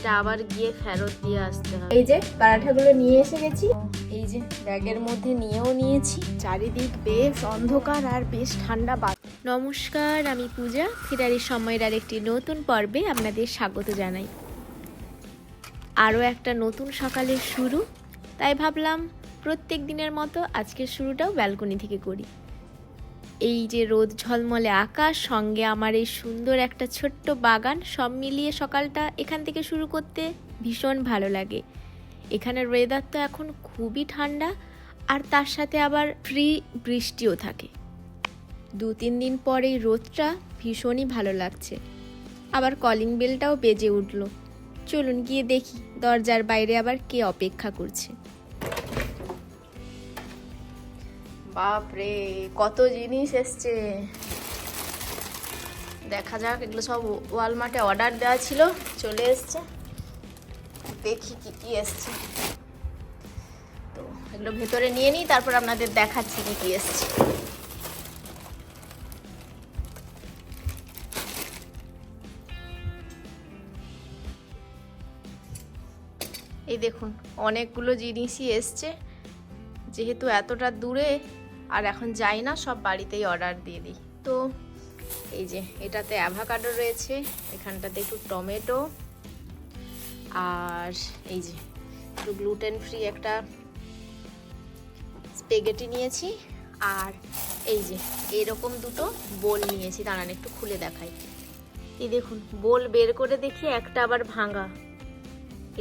এটা আবার গিয়ে ফেরত দিয়ে আসতে হবে। এই যে পরাঠাগুলো নিয়ে এসে গেছি, এই যে ব্যাগের মধ্যে নিয়েও নিয়েছি। চারিদিক বেশ অন্ধকার আর বেশ ঠান্ডা। নমস্কার, আমি পূজা। ফিরারির সময়ের আর একটি নতুন পর্বে আপনাদের স্বাগত জানাই। আরও একটা নতুন সকালের শুরু, তাই ভাবলাম প্রত্যেক দিনের মতো আজকের শুরুটাও ব্যালকনি থেকে করি। এই যে রোদ ঝলমলে আকাশ, সঙ্গে আমার এই সুন্দর একটা ছোট্ট বাগান, সব মিলিয়ে সকালটা এখান থেকে শুরু করতে ভীষণ ভালো লাগে। এখানের ওয়েদার তো এখন খুবই ঠান্ডা, আর তার সাথে আবার ফ্রি বৃষ্টিও থাকে। 2-3 দিন পর এই রোদটা ভীষণই ভালো লাগছে। আবার কলিং বেলটাও বেজে উঠল। চলুন গিয়ে দেখি দরজার বাইরে আবার কে অপেক্ষা করছে। বাপরে, কত জিনিস এসছে, দেখা যাক। এগুলো সব ওয়ালমার্টে অর্ডার দেওয়া ছিল, চলে এসছে। দেখি কি কি এসছে। তো এগুলো ভেতরে নিয়ে নিই, তারপর আপনাদের দেখাচ্ছি কি কি এসছে। এই দেখুন, অনেকগুলো জিনিসই এসছে। যেহেতু এতটা দূরে আর এখন যাই না, সব বাড়িতেই অর্ডার দিয়ে দিই। তো এই যে এটাতে অ্যাভোকাডো রয়েছে, এখানটাতে একটু টমেটো, আর এই যে একটু গ্লুটেন ফ্রি একটা স্পেগেটি নিয়েছি, আর এই যে এরকম দুটো বোল নিয়েছি। দাঁড়ান একটু খুলে দেখাই। এই দেখুন, বোল বের করে দেখি একটা আবার ভাঙা।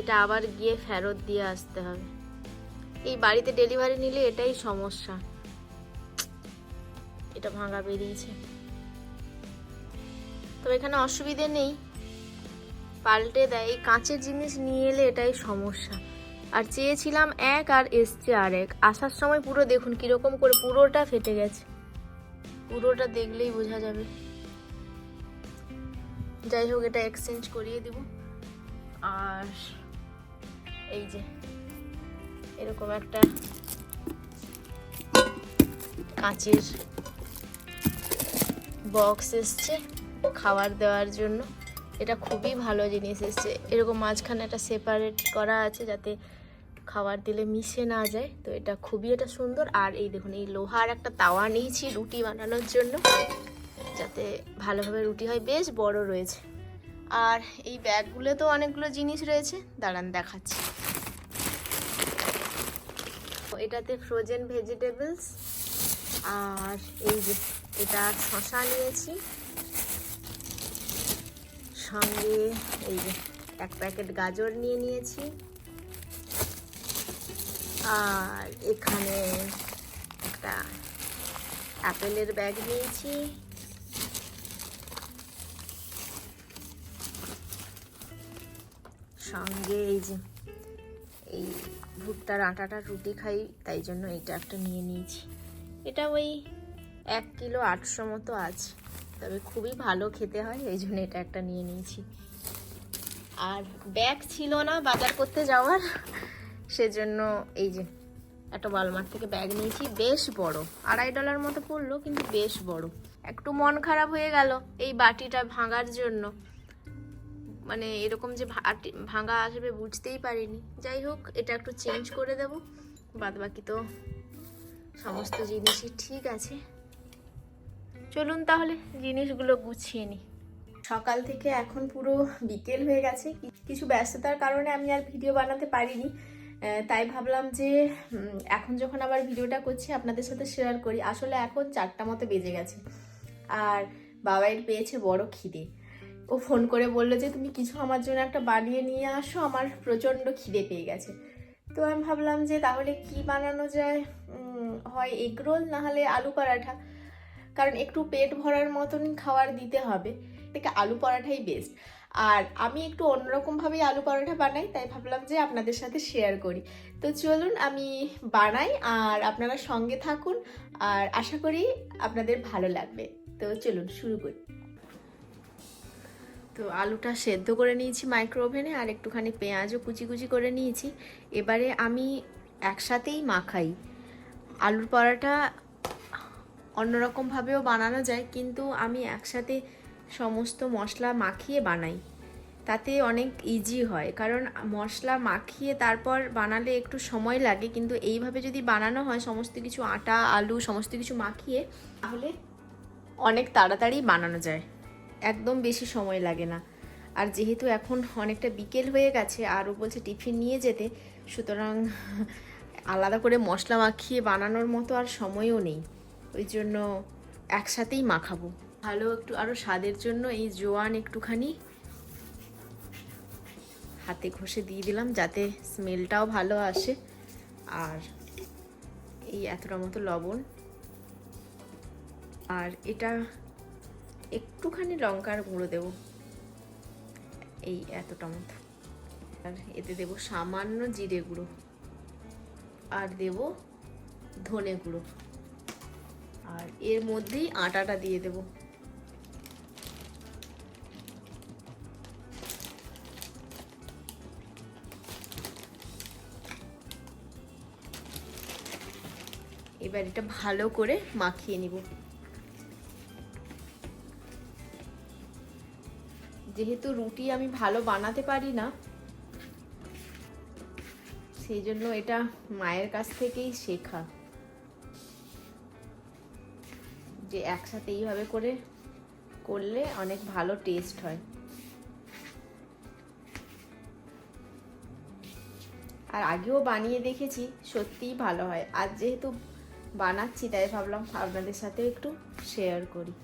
এটা আবার গিয়ে ফেরত দিয়ে আসতে হবে। এই বাড়িতে ডেলিভারি নিলে এটাই সমস্যা, এটা ভাঙা বেরিয়েছে। তবে এখানে অসুবিধে নেই, পাল্টে দেয়। এই কাঁচের জিনিস নিয়ে এলে এটাই সমস্যা। আর চেয়েছিলাম এক, আর এসছে আর এক। আসার সময় পুরো দেখুন কিরকম করে পুরোটা ফেটে গেছে, পুরোটা দেখলেই বোঝা যাবে। যাই হোক, এটা এক্সচেঞ্জ করিয়ে দিব। আর এই যে এরকম একটা কাঁচের বক্স এসছে খাবার দেওয়ার জন্য। এটা খুবই ভালো জিনিস এসছে। এরকম মাঝখানে একটা সেপারেট করা আছে যাতে খাবার দিলে মিশে না যায়। তো এটা খুবই সুন্দর। আর এই দেখুন, এই লোহার একটা তাওয়া নিয়েছি রুটি বানানোর জন্য, যাতে ভালোভাবে রুটি হয়। বেশ বড় রয়েছে। আর এই ব্যাগগুলো তো অনেকগুলো জিনিস রয়েছে, দাঁড়ান দেখাচ্ছি। এটাতে ফ্রোজেন ভেজিটেবলস, আর এই যে এটা শসা নিয়েছি, সঙ্গে এই যে এক প্যাকেট গাজর নিয়ে নিয়েছি, আর এখানে একটা অ্যাপেলের ব্যাগ নিয়েছি, সঙ্গে এই যে এই ভুট্টার আটাটা রুটি খাই, তাই জন্য এটা একটা নিয়ে নিয়েছি। এটা ওই 1 কিলো 800 মতো আছে, তবে খুবই ভালো খেতে হয়, এই জন্য এটা একটা নিয়ে নিয়েছি। আর ব্যাগ ছিল না বাজার করতে যাওয়ার, সেজন্য এই যে একটা ওয়ালমার্ট থেকে ব্যাগ নিয়েছি। বেশ বড়, $2.5 মতো পড়লো, কিন্তু বেশ বড়। একটু মন খারাপ হয়ে গেল এই বাটিটা ভাঙার জন্য, মানে এরকম যে ভাঙা আসবে বুঝতেই পারিনি। যাই হোক, এটা একটু চেঞ্জ করে দেব, বাদ বাকি তো সমস্ত জিনিসই ঠিক আছে। চলুন তাহলে জিনিসগুলো গুছিয়ে নিই। সকাল থেকে এখন পুরো বিকেল হয়ে গেছে। কিছু ব্যস্ততার কারণে আমি আর ভিডিও বানাতে পারিনি, তাই ভাবলাম যে এখন যখন আবার ভিডিওটা করছি আপনাদের সাথে শেয়ার করি। আসলে এখন 4টা মতো বেজে গেছে, আর বাবাইয়ের পেয়েছে বড় খিদে। ও ফোন করে বললো যে তুমি কিছু আমার জন্য একটা বানিয়ে নিয়ে আসো, আমার প্রচণ্ড খিদে পেয়ে গেছে। তো আমি ভাবলাম যে তাহলে কি বানানো যায়, হয় এগ রোল না হলে আলু পরাঠা, কারণ একটু পেট ভরার মতনই খাবার দিতে হবে, থেকে আলু পরাঠাই বেস্ট। আর আমি একটু অন্যরকমভাবেই আলু পরাঠা বানাই, তাই ভাবলাম যে আপনাদের সাথে শেয়ার করি। তো চলুন আমি বানাই, আর আপনারা সঙ্গে থাকুন, আর আশা করি আপনাদের ভালো লাগবে। তো চলুন শুরু করি। তো আলুটা সেদ্ধ করে নিয়েছি মাইক্রো ওভেনে, আর একটুখানি পেঁয়াজও কুচি কুচি করে নিয়েছি। এবারে আমি একসাথেই মাখাই। আলুর পরাঠা অন্যরকমভাবেও বানানো যায়, কিন্তু আমি একসাথে সমস্ত মশলা মাখিয়ে বানাই। তাতে অনেক ইজি হয়, কারণ মশলা মাখিয়ে তারপর বানালে একটু সময় লাগে, কিন্তু এইভাবে যদি বানানো হয় সমস্ত কিছু আটা আলু সমস্ত কিছু মাখিয়ে, তাহলে অনেক তাড়াতাড়ি বানানো যায়, একদম বেশি সময় লাগে না। আর যেহেতু এখন অনেকটা বিকেল হয়ে গেছে আর ও বলছে টিফিন নিয়ে যেতে, সুতরাং আলাদা করে মশলা মাখিয়ে বানানোর মতো আর সময়ও নেই, ওই জন্য একসাথেই মাখাবো। ভালো একটু আরও স্বাদের জন্য এই জোয়ান একটুখানি হাতে ঘষে দিয়ে দিলাম, যাতে স্মেলটাও ভালো আসে। আর এই এতটা মতো লবণ, আর এটা একটুখানি লঙ্কার গুঁড়ো দেব, এই এতটা মতো। আর এতে দেব সামান্য জিরে গুঁড়ো, আর দেব ধনে গুঁড়ো, আর এর মধ্যেই আটাটা দিয়ে দেব। এবার এটা ভালো করে মাখিয়ে নিব। যেহেতু রুটি আমি ভালো বানাতে পারি না, সেই জন্য এটা মায়ের কাছ থেকেই শেখা, যে একসাথে এইভাবে করে করলে অনেক ভালো টেস্ট হয়। আর আগেও বানিয়ে দেখেছি, সত্যিই ভালো হয়। আজ যেহেতু বানাচ্ছি তাই ভাবলাম আপনাদের সাথে একটু শেয়ার করি।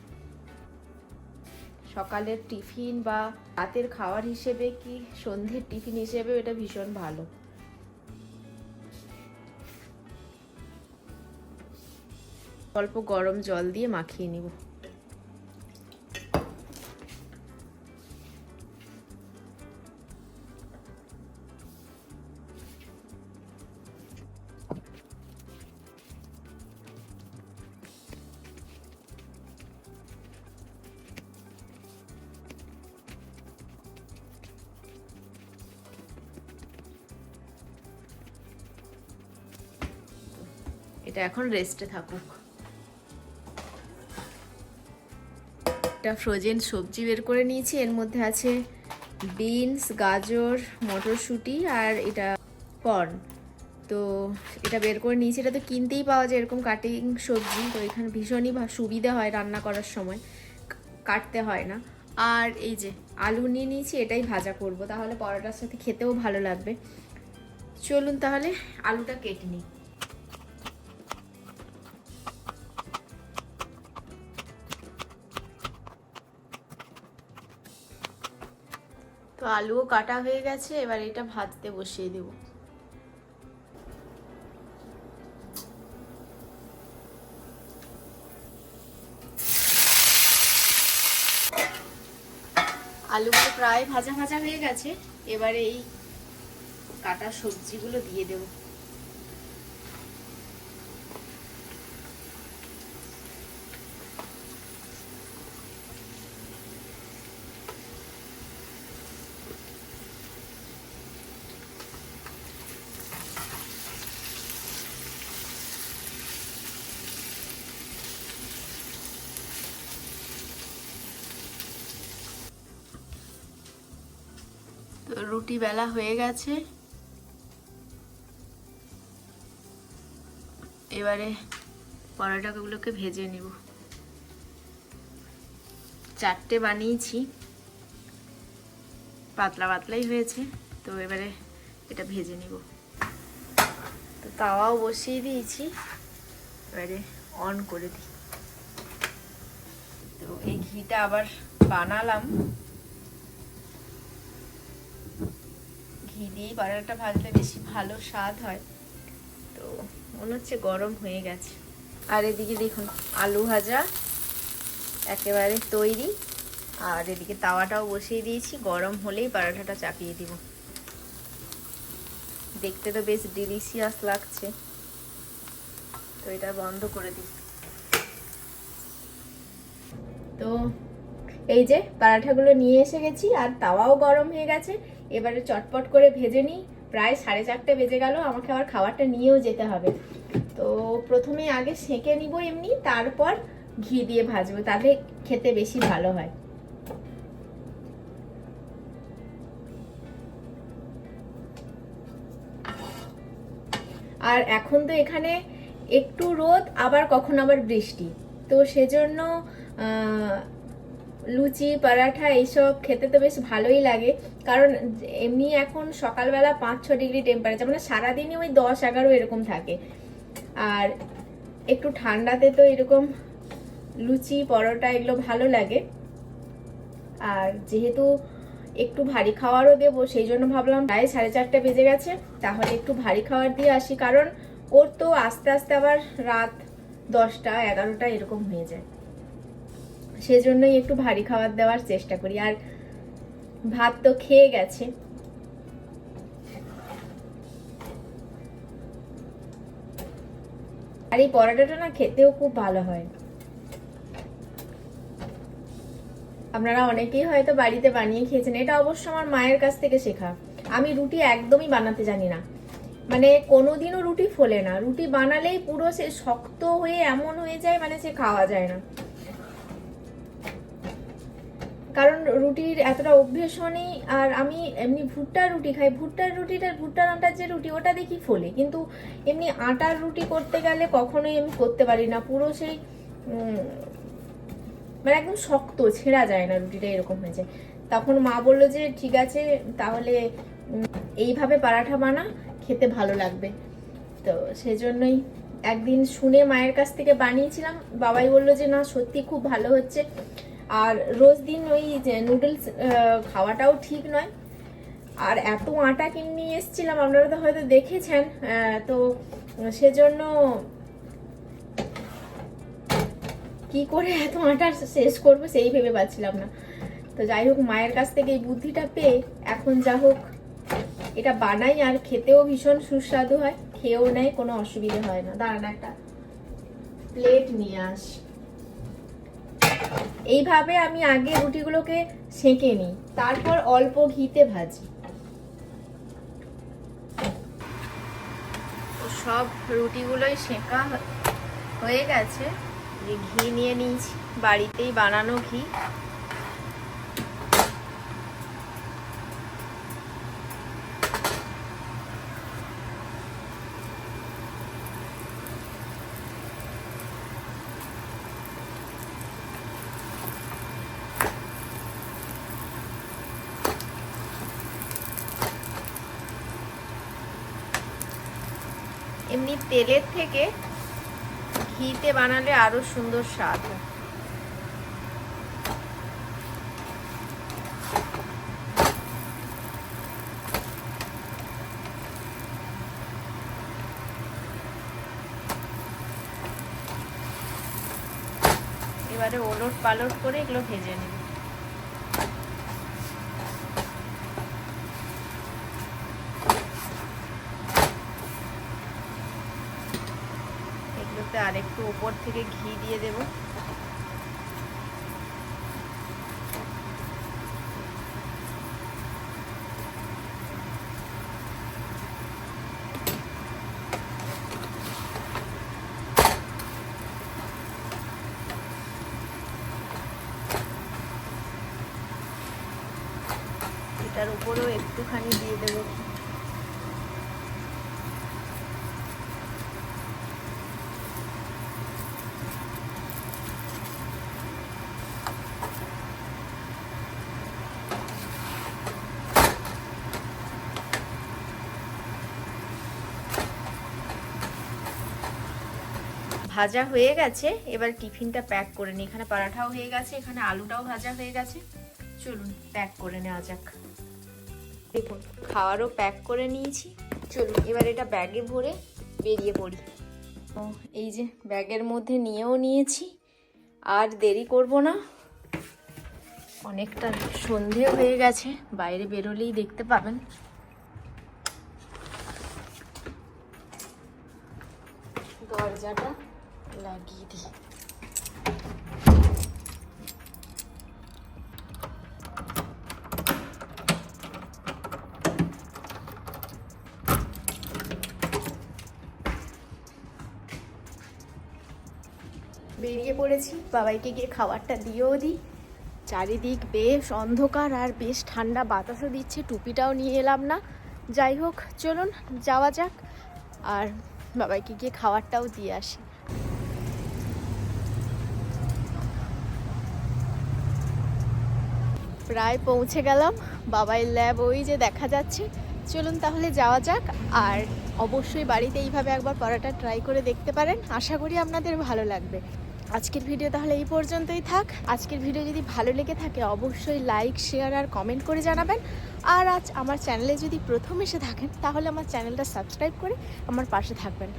সকালের টিফিন বা রাতের খাবার হিসেবে কি সন্ধ্যের টিফিন হিসেবে এটা ভীষণ ভালো। অল্প গরম জল দিয়ে মাখিয়ে নিব। এটা এখন রেস্টে থাকুক। একটা ফ্রোজেন সবজি বের করে নিয়েছি, এর মধ্যে আছে বিনস, গাজর, মটরশুঁটি আর এটা কর্ন। তো এটা বের করে নিয়েছি, এটা তো কিনতেই পাওয়া যায় এরকম কাটিং সবজি, তো এখানে ভীষণই সুবিধা হয় রান্না করার সময়, কাটতে হয় না। আর এই যে আলু নিয়ে নিয়েছি, এটাই ভাজা করব, তাহলে পরোটার সাথে খেতেও ভালো লাগবে। চলুন তাহলে আলুটা কেটে নিই। তো আলুও কাটা হয়ে গেছে, এবার এটা ভাজতে বসিয়ে দেব। আলুগুলো প্রায় ভাজা ভাজা হয়ে গেছে, এবারে এই কাটা সবজিগুলো দিয়ে দেব। তো রুটি বেলা হয়ে গেছে, এবারে পরোটাগুলোকে ভেজে নিব। 4টে বানিয়েছি, পাতলা পাতলাই হয়েছে, তো এবারে এটা ভেজে নিব। তো তাওয়াও বসিয়ে দিয়েছি, এবারে অন করে দিই। তো এই ঘিটা আবার বানালাম, ঘি দিয়েই পরোটাটা ভাজলে বেশি ভালো স্বাদ হয়। তো মনে হচ্ছে গরম হয়ে গেছে। আর এদিকে দেখুন আলু ভাজা একেবারে তৈরি, আর এদিকে তাওয়াটাও বসিয়ে দিয়েছি, গরম হলেই পরোটাটা চাপিয়ে দিব। দেখতে তো বেশ ডিলিশিয়াস লাগছে, তো এটা বন্ধ করে দিই। তো এই যে পরাঠাগুলো নিয়ে এসে গেছি, আর তাওয়াও গরম হয়ে গেছে, এবারে চটপট করে ভেজে নিই। প্রায় 4:30 বেজে গেল, আমাকে আবার খাবারটা নিয়েও যেতে হবে। তো প্রথমে আগে সেঁকে নিব এমনি, তারপর ঘি দিয়ে ভাজবো, তাহলে খেতে বেশি ভালো হয়। আর এখন তো এখানে একটু রোদ আবার কখন আবার বৃষ্টি, তো সেজন্য লুচি পরাঠা এইসব খেতে তো বেশ ভালোই লাগে। কারণ এমনি এখন সকালবেলা 5-6 ডিগ্রি টেম্পারেচার, মানে সারাদিনই ওই 10-11 এরকম থাকে। আর একটু ঠান্ডাতে তো এরকম লুচি পরোটা এগুলো ভালো লাগে। আর যেহেতু একটু ভারী খাবারও দেবো, সেই জন্য ভাবলাম প্রায় 4:30 বেজে গেছে, তাহলে একটু ভারী খাবার দিয়ে আসি। কারণ ওর তো আস্তে আস্তে আবার রাত 10টা-11টা এরকম হয়ে যায়, সেজন্যই একটু ভারী খাবার দেওয়ার চেষ্টা করি। আর ভাত তো খেয়ে গেছে। আর এই পরোটাটা না খেতেও খুব ভালো হয়। আপনারা অনেকেই হয়তো বাড়িতে বানিয়ে খেয়েছেন। এটা অবশ্য আমার মায়ের কাছ থেকে শেখা। আমি রুটি একদমই বানাতে জানি না, মানে কোনোদিনও রুটি ফোলে না। রুটি বানালেই পুরো সে শক্ত হয়ে এমন হয়ে যায়, মানে সে খাওয়া যায় না। কারণ রুটির এতটা অভ্যেসও নেই। আর আমি এমনি ভুট্টার রুটি খাই, ভুট্টার আটার যে রুটি ওটা দেখি ফোলে, কিন্তু এমনি আটার রুটি করতে গেলে কখনোই আমি করতে পারি না। পুরো সেই মানে একদম শক্ত, ছেঁড়া যায় না, রুটিটা এরকম হয়ে যায়। তখন মা বললো যে ঠিক আছে তাহলে এইভাবে পরাঠা বানা, খেতে ভালো লাগবে। তো সেজন্যই একদিন শুনে মায়ের কাছ থেকে বানিয়েছিলাম। বাবাই বললো যে না সত্যি খুব ভালো হচ্ছে। আর রোজ দিন ওই নুডলস খাওয়াটাও ঠিক নয়। আর এত আটা কিনে নিয়ে এসেছিলাম, আপনারা তো হয়তো দেখেছেন, তো সেজন্য কি করে এত আটা শেষ করবো সেই ভেবে পাচ্ছিলাম না। তো যাই হোক, মায়ের কাছ থেকে এই বুদ্ধিটা পেয়ে এখন যা হোক এটা বানাই, আর খেতেও ভীষণ সুস্বাদু হয়, খেয়েও নেয়, কোনো অসুবিধা হয় না। দাঁড়ান একটা প্লেট নিয়ে আস। এইভাবে আমি আগে রুটিগুলোকে সেঁকে নিই, তারপর অল্প ঘিতে ভাজি। সব রুটিগুলোই সেঁকা হয়ে গেছে। যে ঘি নিয়ে নিয়েছি, বাড়িতেই বানানো ঘি। এমনি তেলের থেকে ঘিতে বানালে আরো সুন্দর স্বাদ হয়। এবারে ওলট পালট করে এগুলো ভেজে নেব। এগুলোতে আরেকটু উপর থেকে ঘি দিয়ে দেব। এটার উপরেও একটুখানি দিয়ে দেবো। ভাজা হয়ে গেছে, এবার টিফিনটা প্যাক করে নিই। এখানে পরাঠাও হয়ে গেছে, এখানে আলুটাও ভাজা হয়ে গেছে। চলুন প্যাক করে নেওয়া যাক। দেখুন খাওয়ারও প্যাক করে নিয়েছি। চলুন এবার এটা ব্যাগে ভরে বেরিয়ে পড়ি। ও এই যে ব্যাগের মধ্যে নিয়েও নিয়েছি, আর দেরি করব না। অনেকটা সন্ধে হয়ে গেছে, বাইরে বেরোলেই দেখতে পাবেন। দরজাটা লাগিয়ে দিই। বেরিয়ে পড়েছি, বাবাইকে গিয়ে খাবারটা দিয়েও দিই। চারিদিক বেশ অন্ধকার আর বেশ ঠান্ডা বাতাসও দিচ্ছে, টুপিটাও নিয়ে এলাম না। যাই হোক চলুন যাওয়া যাক। আর বাবাইকে গিয়ে খাবারটাও দিয়ে আসি। প্রায় পৌঁছে গেলাম, বাবাই ল্যাব ওই যে দেখা যাচ্ছে। চলুন তাহলে যাওয়া যাক। আর অবশ্যই বাড়িতে এইভাবে একবার পরোটা ট্রাই করে দেখতে পারেন, আশা করি আপনাদের ভালো লাগবে। আজকের ভিডিও তাহলে এই পর্যন্তই থাক। আজকের ভিডিও যদি ভালো লেগে থাকে অবশ্যই লাইক, শেয়ার আর কমেন্ট করে জানাবেন। আর আজ আমার চ্যানেলে যদি প্রথম এসে থাকেন তাহলে আমার চ্যানেলটা সাবস্ক্রাইব করে আমার পাশে থাকবেন।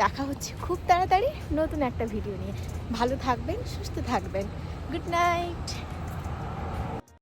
দেখা হচ্ছে খুব তাড়াতাড়ি নতুন একটা ভিডিও নিয়ে। ভালো থাকবেন, সুস্থ থাকবেন। Good night.